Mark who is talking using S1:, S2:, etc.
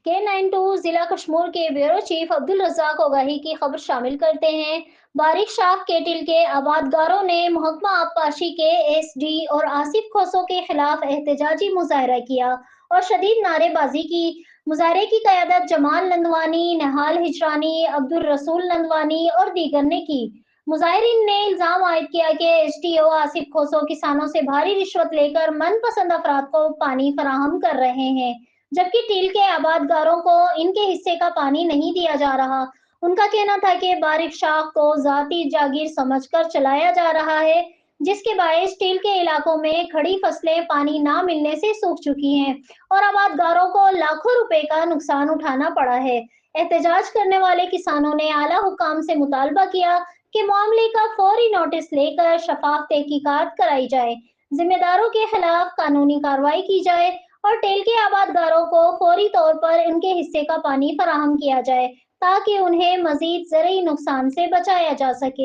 S1: K92 जिला कश्मीर के bureau chief Abdul Razzaq ओगाही की खबर शामिल करते हैं। बारिक शाख केटिल के आबादगारों ने महकमा आबपाशी के एसडी और आसिफ खोसों के खिलाफ एहतजाजी मुजाहरा किया और शदीद नारेबाजी की। मुजाहरे की क़यादत जमाल नंदवानी, नहाल हिजरानी, अब्दुल रसूल नंदवानी और दीगर ने की। मुजाहिरीन ने इल्जाम आयद किया कि एसडीओ आसिफ खोसो किसानों से भारी रिश्वत लेकर मनपसंद अफराद को पानी फराहम कर रहे हैं, जबकि टील के आबादगारों को इनके हिस्से का पानी नहीं दिया जा रहा। उनका कहना था कि बारिक शाख को जाती जागीर समझकर चलाया जा रहा है, जिसके बायस टील के इलाकों में खड़ी फसलें पानी ना मिलने से सूख चुकी हैं और आबादगारों को लाखों रुपए का नुकसान उठाना पड़ा है। एहतजाज करने वाले किसानों ने आला हुकाम से मुतालबा किया कि मामले का फौरी नोटिस लेकर शफाफ तहकीकात कराई जाए, जिम्मेदारों के खिलाफ कानूनी कार्रवाई की जाए और टेल के आबादगारों को फौरी तौर पर इनके हिस्से का पानी फराहम किया जाए ताकि उन्हें मजीद ज़रूरी नुकसान से बचाया जा सके।